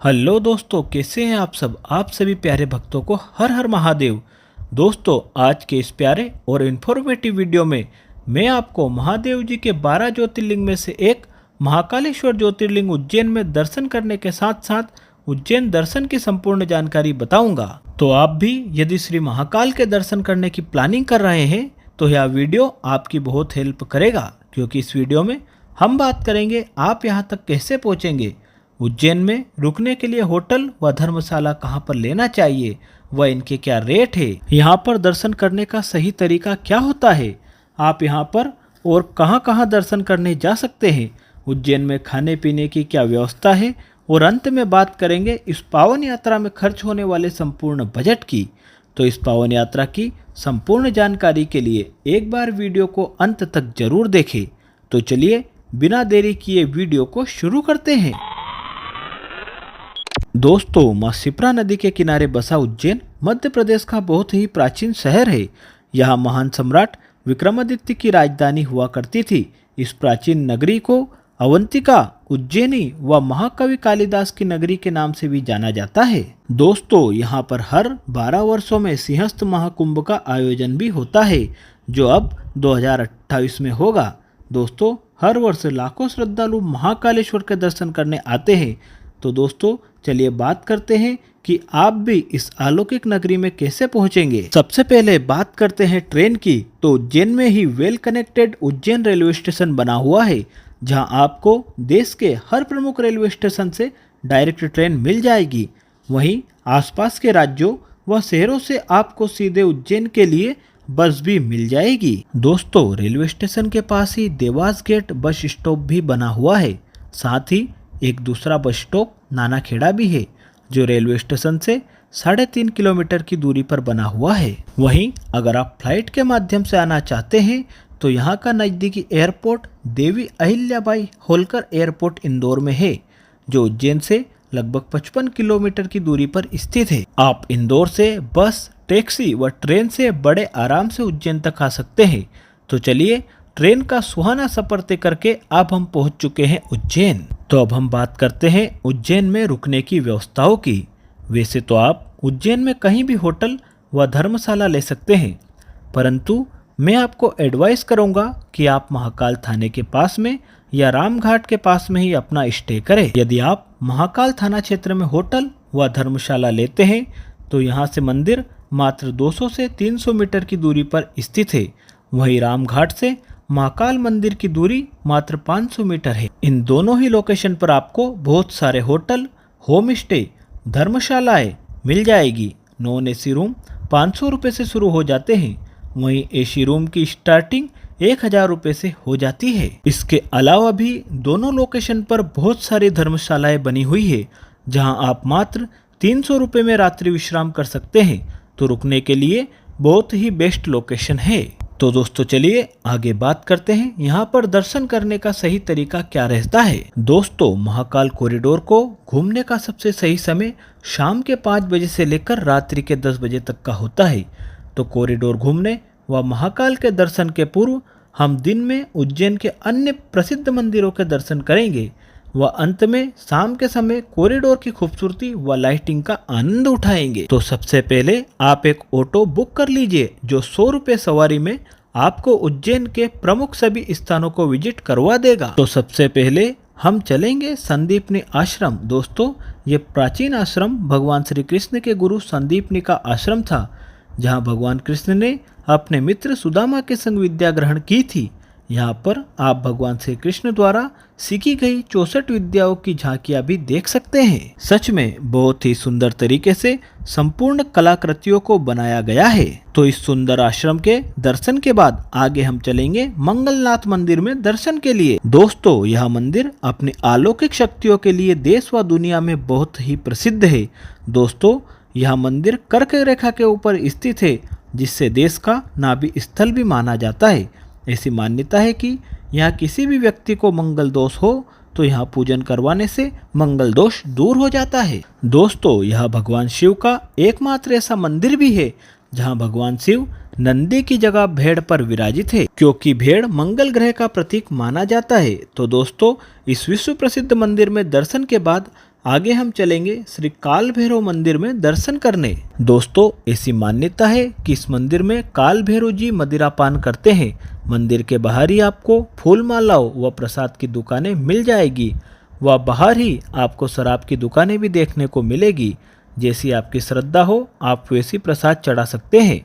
Hello दोस्तों, कैसे हैं आप सब। आप सभी प्यारे भक्तों को हर हर महादेव। दोस्तों, आज के इस प्यारे और इन्फॉर्मेटिव वीडियो में मैं आपको महादेव जी के 12 ज्योतिर्लिंग में से एक महाकालेश्वर ज्योतिर्लिंग उज्जैन में दर्शन करने के साथ साथ उज्जैन दर्शन की संपूर्ण जानकारी बताऊंगा। तो आप भी यदि श्री महाकाल के दर्शन करने की प्लानिंग कर रहे हैं तो यह वीडियो आपकी बहुत हेल्प करेगा, क्योंकि इस वीडियो में हम बात करेंगे आप यहाँ तक कैसे पहुँचेंगे, उज्जैन में रुकने के लिए होटल व धर्मशाला कहाँ पर लेना चाहिए व इनके क्या रेट है, यहाँ पर दर्शन करने का सही तरीका क्या होता है, आप यहाँ पर और कहाँ कहाँ दर्शन करने जा सकते हैं, उज्जैन में खाने पीने की क्या व्यवस्था है और अंत में बात करेंगे इस पावन यात्रा में खर्च होने वाले संपूर्ण बजट की। तो इस पावन यात्रा की संपूर्ण जानकारी के लिए एक बार वीडियो को अंत तक जरूर देखें। तो चलिए बिना देरी किए वीडियो को शुरू करते हैं। दोस्तों, माँ शिप्रा नदी के किनारे बसा उज्जैन मध्य प्रदेश का बहुत ही प्राचीन शहर है। यहाँ महान सम्राट विक्रमादित्य की राजधानी हुआ करती थी। इस प्राचीन नगरी को अवंतिका, उज्जैनी व महाकवि कालिदास की नगरी के नाम से भी जाना जाता है। दोस्तों, यहाँ पर हर 12 वर्षों में सिंहस्थ महाकुंभ का आयोजन भी होता है, जो अब 2028 में होगा। दोस्तों, हर वर्ष लाखों श्रद्धालु महाकालेश्वर के दर्शन करने आते हैं। तो दोस्तों, चलिए बात करते हैं कि आप भी इस अलौकिक नगरी में कैसे पहुंचेंगे। सबसे पहले बात करते हैं ट्रेन की। तो उज्जैन में ही well connected Ujjain railway station बना हुआ है, जहां आपको देश के हर प्रमुख रेलवे स्टेशन से डायरेक्ट ट्रेन मिल जाएगी। वहीं आसपास के राज्यों व शहरों से आपको सीधे उज्जैन के लिए बस भी मिल जाएगी। दोस्तों, रेलवे स्टेशन के पास ही देवास गेट बस स्टॉप भी बना हुआ है। साथ ही एक दूसरा बस स्टॉप नानाखेड़ा भी है, जो रेलवे स्टेशन से 3.5 किलोमीटर की दूरी पर बना हुआ है। वहीं अगर आप फ्लाइट के माध्यम से आना चाहते हैं तो यहाँ का नज़दीकी एयरपोर्ट देवी अहिल्याबाई होलकर एयरपोर्ट इंदौर में है, जो उज्जैन से लगभग 55 किलोमीटर की दूरी पर स्थित है। आप इंदौर से बस, टैक्सी व ट्रेन से बड़े आराम से उज्जैन तक आ सकते हैं। तो चलिए ट्रेन का सुहाना सफर तय करके अब हम पहुंच चुके हैं उज्जैन। तो अब हम बात करते हैं उज्जैन में रुकने की व्यवस्थाओं की। वैसे तो आप उज्जैन में कहीं भी होटल व धर्मशाला ले सकते हैं, परंतु मैं आपको एडवाइस करूंगा कि आप महाकाल थाने के पास में या रामघाट के पास में ही अपना स्टे करें। यदि आप महाकाल थाना क्षेत्र में होटल व धर्मशाला लेते हैं तो यहाँ से मंदिर मात्र 200 से 300 मीटर की दूरी पर स्थित है। वहीं रामघाट से महाकाल मंदिर की दूरी मात्र 500 मीटर है। इन दोनों ही लोकेशन पर आपको बहुत सारे होटल, होम स्टे, धर्मशालाएं मिल जाएगी। नॉन एसी रूम 500 रुपये से शुरू हो जाते हैं, वहीं एसी रूम की स्टार्टिंग 1000 रुपये से हो जाती है। इसके अलावा भी दोनों लोकेशन पर बहुत सारी धर्मशालाएं बनी हुई है, जहां आप मात्र 300 रुपये में रात्रि विश्राम कर सकते हैं। तो रुकने के लिए बहुत ही बेस्ट लोकेशन है। तो दोस्तों, चलिए आगे बात करते हैं यहाँ पर दर्शन करने का सही तरीका क्या रहता है। दोस्तों, महाकाल कॉरिडोर को घूमने का सबसे सही समय शाम के 5 बजे से लेकर रात्रि के 10 बजे तक का होता है। तो कॉरिडोर घूमने व महाकाल के दर्शन के पूर्व हम दिन में उज्जैन के अन्य प्रसिद्ध मंदिरों के दर्शन करेंगे व अंत में शाम के समय कॉरिडोर की खूबसूरती व लाइटिंग का आनंद उठाएंगे। तो सबसे पहले आप एक ऑटो बुक कर लीजिए, जो 100 रुपये सवारी में आपको उज्जैन के प्रमुख सभी स्थानों को विजिट करवा देगा। तो सबसे पहले हम चलेंगे संदीपनी आश्रम। दोस्तों, ये प्राचीन आश्रम भगवान श्री कृष्ण के गुरु संदीपनी का आश्रम था, जहाँ भगवान कृष्ण ने अपने मित्र सुदामा के संग विद्या ग्रहण की थी। यहाँ पर आप भगवान श्री कृष्ण द्वारा सीखी गई 64 विद्याओं की झांकियाँ भी देख सकते हैं। सच में बहुत ही सुंदर तरीके से संपूर्ण कलाकृतियों को बनाया गया है। तो इस सुंदर आश्रम के दर्शन के बाद आगे हम चलेंगे मंगलनाथ मंदिर में दर्शन के लिए। दोस्तों, यह मंदिर अपनी अलौकिक शक्तियों के लिए देश व दुनिया में बहुत ही प्रसिद्ध है। दोस्तों, यह मंदिर कर्क रेखा के ऊपर स्थित है, जिससे देश का नाभि स्थल भी माना जाता है। ऐसी मान्यता है कि यहाँ किसी भी व्यक्ति को मंगल दोष हो तो यहाँ पूजन करवाने से मंगल दोष दूर हो जाता है। दोस्तों, यह भगवान शिव का एकमात्र ऐसा मंदिर भी है जहाँ भगवान शिव नंदी की जगह भेड़ पर विराजित है, क्योंकि भेड़ मंगल ग्रह का प्रतीक माना जाता है। तो दोस्तों, इस विश्व प्रसिद्ध मंदिर में दर्शन के बाद आगे हम चलेंगे श्री काल भैरव मंदिर में दर्शन करने। दोस्तों, ऐसी मान्यता है कि इस मंदिर में काल भैरव जी मदिरा पान करते हैं। मंदिर के बाहर ही आपको फूल मालाओं व प्रसाद की दुकानें मिल जाएगी व बाहर ही आपको शराब की दुकानें भी देखने को मिलेगी। जैसी आपकी श्रद्धा हो आप वैसी प्रसाद चढ़ा सकते हैं।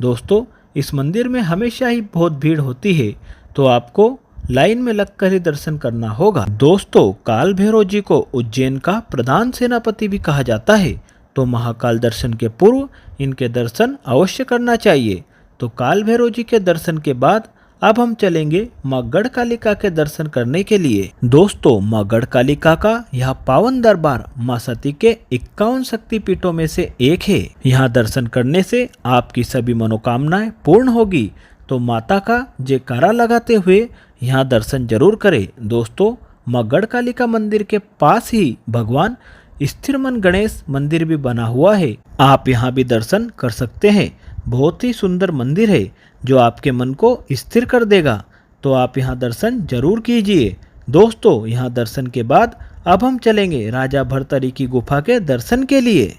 दोस्तों, इस मंदिर में हमेशा ही बहुत भीड़ होती है, तो आपको लाइन में लगकर ही दर्शन करना होगा। दोस्तों, काल भैरव जी को उज्जैन का प्रधान सेनापति भी कहा जाता है, तो महाकाल दर्शन के पूर्व इनके दर्शन अवश्य करना चाहिए। तो काल भैरव जी के दर्शन के बाद अब हम चलेंगे माँ गढ़कालिका के दर्शन करने के लिए। दोस्तों, माँ गढ़कालिका का यह पावन दरबार माँ सती के 51 शक्तिपीठों में से एक है। यहाँ दर्शन करने से आपकी सभी मनोकामनाएं पूर्ण होगी। तो माता का जयकारा लगाते हुए यहाँ दर्शन जरूर करें। दोस्तों, माँ गढ़कालिका मंदिर के पास ही भगवान स्थिरमन गणेश मंदिर भी बना हुआ है। आप यहाँ भी दर्शन कर सकते हैं। बहुत ही सुंदर मंदिर है जो आपके मन को स्थिर कर देगा। तो आप यहाँ दर्शन जरूर कीजिए। दोस्तों, यहाँ दर्शन के बाद अब हम चलेंगे राजा भर्तृहरि की गुफा के दर्शन के लिए।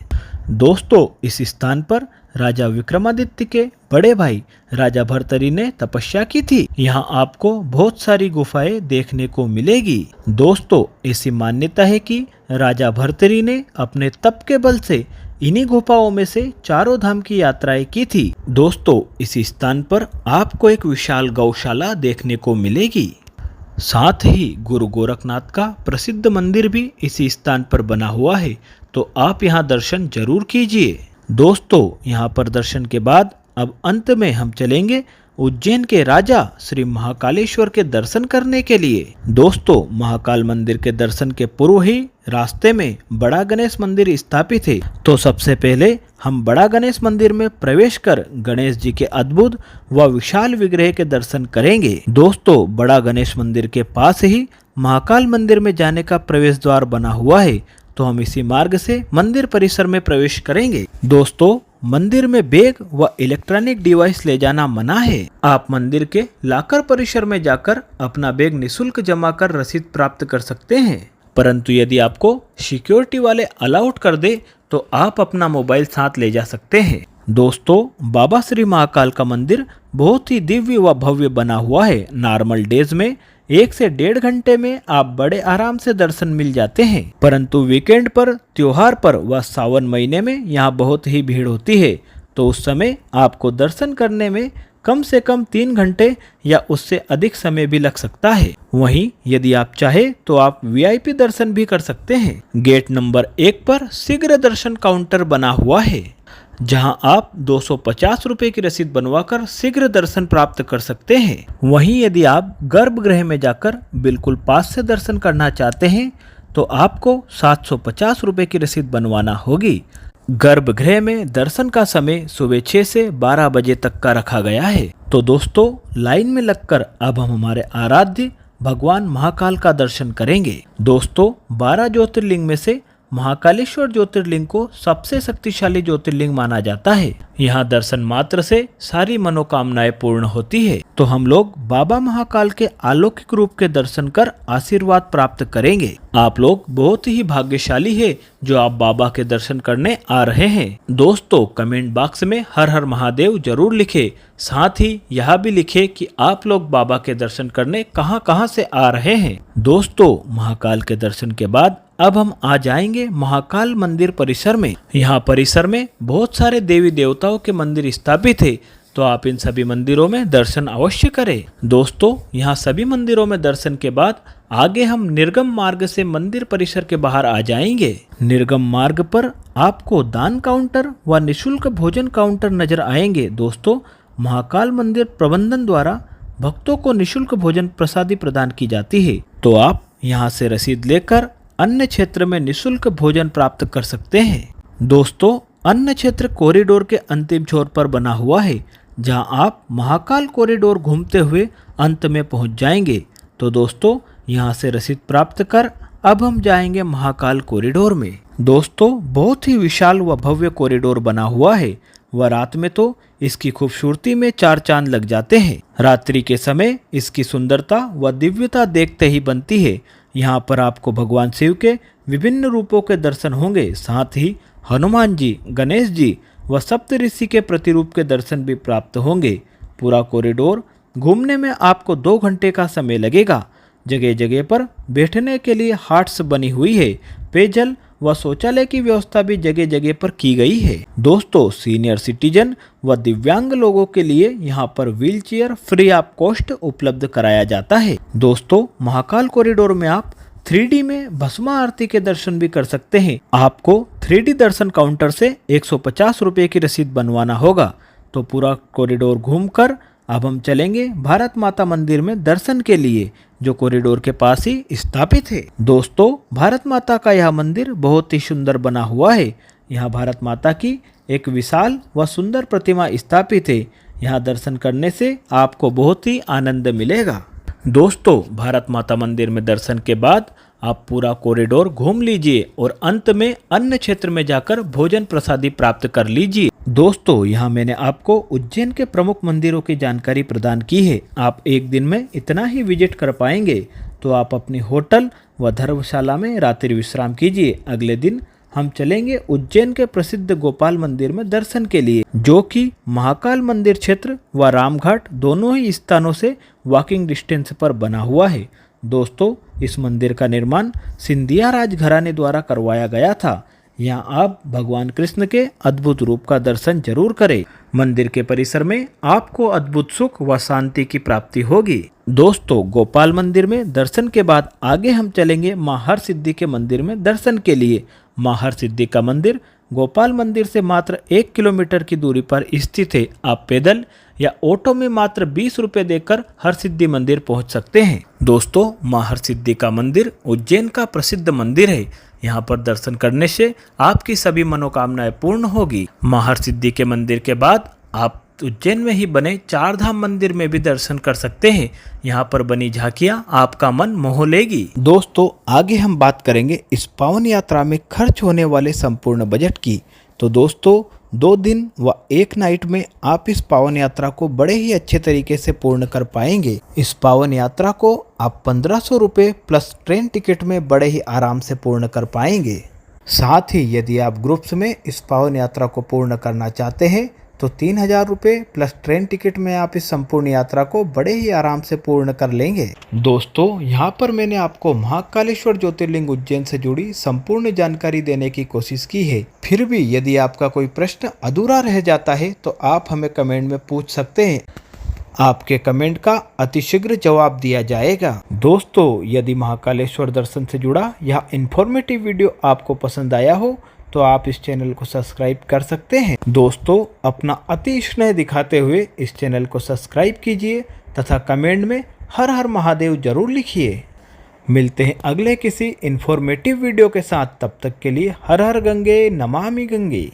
दोस्तों, इस स्थान पर राजा विक्रमादित्य के बड़े भाई राजा भर्तृहरि ने तपस्या की थी। यहाँ आपको बहुत सारी गुफाएं देखने को मिलेगी। दोस्तों, ऐसी मान्यता है कि राजा भर्तृहरि ने अपने तप के बल से इन्हीं गुफाओं में से चारों धाम की यात्राएं की थी। दोस्तों, इस स्थान पर आपको एक विशाल गौशाला देखने को मिलेगी। साथ ही गुरु गोरखनाथ का प्रसिद्ध मंदिर भी इसी स्थान पर बना हुआ है, तो आप यहाँ दर्शन जरूर कीजिए। दोस्तों, यहाँ पर दर्शन के बाद अब अंत में हम चलेंगे उज्जैन के राजा श्री महाकालेश्वर के दर्शन करने के लिए। दोस्तों, महाकाल मंदिर के दर्शन के पूर्व ही रास्ते में बड़ा गणेश मंदिर स्थापित है, तो सबसे पहले हम बड़ा गणेश मंदिर में प्रवेश कर गणेश जी के अद्भुत व विशाल विग्रह के दर्शन करेंगे। दोस्तों, बड़ा गणेश मंदिर के पास ही महाकाल मंदिर में जाने का प्रवेश द्वार बना हुआ है, तो हम इसी मार्ग से मंदिर परिसर में प्रवेश करेंगे। दोस्तों, मंदिर में बैग व इलेक्ट्रॉनिक डिवाइस ले जाना मना है। आप मंदिर के लाकर परिसर में जाकर अपना बैग निःशुल्क जमा कर रसीद प्राप्त कर सकते हैं, परंतु यदि आपको सिक्योरिटी वाले अलाउड कर दे तो आप अपना मोबाइल साथ ले जा सकते हैं। दोस्तों, बाबा श्री महाकाल का मंदिर बहुत ही दिव्य व भव्य बना हुआ है। नॉर्मल डेज में 1 से 1.5 घंटे में आप बड़े आराम से दर्शन मिल जाते हैं, परंतु वीकेंड पर, त्योहार पर व सावन महीने में यहाँ बहुत ही भीड़ होती है, तो उस समय आपको दर्शन करने में कम से कम 3 घंटे या उससे अधिक समय भी लग सकता है। वहीं यदि आप चाहे तो आप वीआईपी दर्शन भी कर सकते हैं। गेट नंबर 1 पर शीघ्र दर्शन काउंटर बना हुआ है, जहां आप 250 रुपए की रसीद बनवाकर शीघ्र दर्शन प्राप्त कर सकते हैं। वहीं यदि आप गर्भगृह में जाकर बिल्कुल पास से दर्शन करना चाहते हैं तो आपको 750 रुपए की रसीद बनवाना होगी। गर्भगृह में दर्शन का समय सुबह 6 से 12 बजे तक का रखा गया है। तो दोस्तों, लाइन में लगकर अब हम हमारे आराध्य भगवान महाकाल का दर्शन करेंगे। दोस्तों, 12 ज्योतिर्लिंग में से महाकालेश्वर ज्योतिर्लिंग को सबसे शक्तिशाली ज्योतिर्लिंग माना जाता है। यहाँ दर्शन मात्र से सारी मनोकामनाएं पूर्ण होती है। तो हम लोग बाबा महाकाल के अलौकिक रूप के दर्शन कर आशीर्वाद प्राप्त करेंगे। आप लोग बहुत ही भाग्यशाली है जो आप बाबा के दर्शन करने आ रहे हैं। दोस्तों, कमेंट बॉक्स में हर हर महादेव जरूर लिखे। साथ ही यह भी लिखे कि आप लोग बाबा के दर्शन करने कहां कहां से आ रहे हैं। दोस्तों, महाकाल के दर्शन के बाद अब हम आ जाएंगे महाकाल मंदिर परिसर में। यहाँ परिसर में बहुत सारे देवी देवताओं के मंदिर स्थापित है, तो आप इन सभी मंदिरों में दर्शन अवश्य करें। दोस्तों, यहाँ सभी मंदिरों में दर्शन के बाद आगे हम निर्गम मार्ग से मंदिर परिसर के बाहर आ जाएंगे। निर्गम मार्ग पर आपको दान काउंटर व निःशुल्क भोजन काउंटर नजर आएंगे। दोस्तों, महाकाल मंदिर प्रबंधन द्वारा भक्तों को निःशुल्क भोजन प्रसादी प्रदान की जाती है, तो आप यहाँ से रसीद लेकर अन्य क्षेत्र में निःशुल्क भोजन प्राप्त कर सकते हैं। दोस्तों, अन्य क्षेत्र कॉरिडोर के अंतिम छोर पर बना हुआ है, जहां आप महाकाल कॉरिडोर घूमते हुए अंत में पहुंच जाएंगे। तो दोस्तों, यहां से रसीद प्राप्त कर अब हम जाएंगे महाकाल कॉरिडोर में। दोस्तों, बहुत ही विशाल व भव्य कॉरिडोर बना हुआ है व रात में तो इसकी खूबसूरती में 4 चांद लग जाते हैं। रात्रि के समय इसकी सुंदरता व दिव्यता देखते ही बनती है। यहाँ पर आपको भगवान शिव के विभिन्न रूपों के दर्शन होंगे, साथ ही हनुमान जी, गणेश जी व सप्त ऋषि के प्रतिरूप के दर्शन भी प्राप्त होंगे। पूरा कॉरिडोर घूमने में आपको 2 घंटे का समय लगेगा। जगह जगह पर बैठने के लिए हाट्स बनी हुई है। पेयजल व शौचालय की व्यवस्था भी जगह जगह पर की गई है। दोस्तों, सीनियर सिटीजन व दिव्यांग लोगों के लिए यहाँ पर wheel chair free of cost उपलब्ध कराया जाता है। दोस्तों, महाकाल कॉरिडोर में आप 3D में भस्मा आरती के दर्शन भी कर सकते हैं। आपको 3D दर्शन काउंटर से 150 रुपये की रसीद बनवाना होगा। तो पूरा कॉरिडोर घूमकर अब हम चलेंगे भारत माता मंदिर में दर्शन के लिए, जो कॉरिडोर के पास ही स्थापित है। दोस्तों, भारत माता का यह मंदिर बहुत ही सुंदर बना हुआ है। यहाँ भारत माता की एक विशाल व सुंदर प्रतिमा स्थापित है। यहाँ दर्शन करने से आपको बहुत ही आनंद मिलेगा। दोस्तों, भारत माता मंदिर में दर्शन के बाद आप पूरा कॉरिडोर घूम लीजिए और अंत में अन्य क्षेत्र में जाकर भोजन प्रसादी प्राप्त कर लीजिए। दोस्तों, यहाँ मैंने आपको उज्जैन के प्रमुख मंदिरों की जानकारी प्रदान की है। आप एक दिन में इतना ही विजिट कर पाएंगे, तो आप अपने होटल व धर्मशाला में रात्रि विश्राम कीजिए। अगले दिन हम चलेंगे उज्जैन के प्रसिद्ध गोपाल मंदिर में दर्शन के लिए, जो कि महाकाल मंदिर क्षेत्र व रामघाट दोनों ही स्थानों से वॉकिंग डिस्टेंस पर बना हुआ है। दोस्तों, इस मंदिर का निर्माण सिंधिया राजघराने द्वारा करवाया गया था। यहाँ आप भगवान कृष्ण के अद्भुत रूप का दर्शन जरूर करें। मंदिर के परिसर में आपको अद्भुत सुख व शांति की प्राप्ति होगी। दोस्तों, गोपाल मंदिर में दर्शन के बाद आगे हम चलेंगे मां हरसिद्धि के मंदिर में दर्शन के लिए। मां हरसिद्धि का मंदिर गोपाल मंदिर से मात्र 1 किलोमीटर की दूरी पर स्थित है। आप पैदल या ऑटो में मात्र 20 रुपये देकर हरसिद्धि मंदिर पहुंच सकते हैं। दोस्तों, मां हरसिद्धि का मंदिर उज्जैन का प्रसिद्ध मंदिर है। यहाँ पर दर्शन करने से आपकी सभी मनोकामनाएं पूर्ण होगी। मां हरसिद्धि के मंदिर के बाद आप उज्जैन में ही बने 4 धाम मंदिर में भी दर्शन कर सकते हैं। यहाँ पर बनी झांकियाँ आपका मन मोह लेगी। दोस्तों, आगे हम बात करेंगे इस पावन यात्रा में खर्च होने वाले संपूर्ण बजट की। तो दोस्तों, 2 दिन व 1 नाइट में आप इस पावन यात्रा को बड़े ही अच्छे तरीके से पूर्ण कर पाएंगे। इस पावन यात्रा को आप 1500 रुपये प्लस ट्रेन टिकट में बड़े ही आराम से पूर्ण कर पाएंगे। साथ ही यदि आप ग्रुप्स में इस पावन यात्रा को पूर्ण करना चाहते हैं तो 3000 रुपये प्लस ट्रेन टिकट में आप इस संपूर्ण यात्रा को बड़े ही आराम से पूर्ण कर लेंगे। दोस्तों, यहाँ पर मैंने आपको महाकालेश्वर ज्योतिर्लिंग उज्जैन से जुड़ी संपूर्ण जानकारी देने की कोशिश की है। फिर भी यदि आपका कोई प्रश्न अधूरा रह जाता है तो आप हमें कमेंट में पूछ सकते हैं। आपके कमेंट का अतिशीघ्र जवाब दिया जाएगा। दोस्तों, यदि महाकालेश्वर दर्शन से जुड़ा यह इन्फॉर्मेटिव वीडियो आपको पसंद आया हो तो आप इस चैनल को सब्सक्राइब कर सकते हैं। दोस्तों, अपना अति स्नेह दिखाते हुए इस चैनल को सब्सक्राइब कीजिए तथा कमेंट में हर हर महादेव जरूर लिखिए। मिलते हैं अगले किसी इन्फॉर्मेटिव वीडियो के साथ। तब तक के लिए हर हर गंगे नमामि गंगे।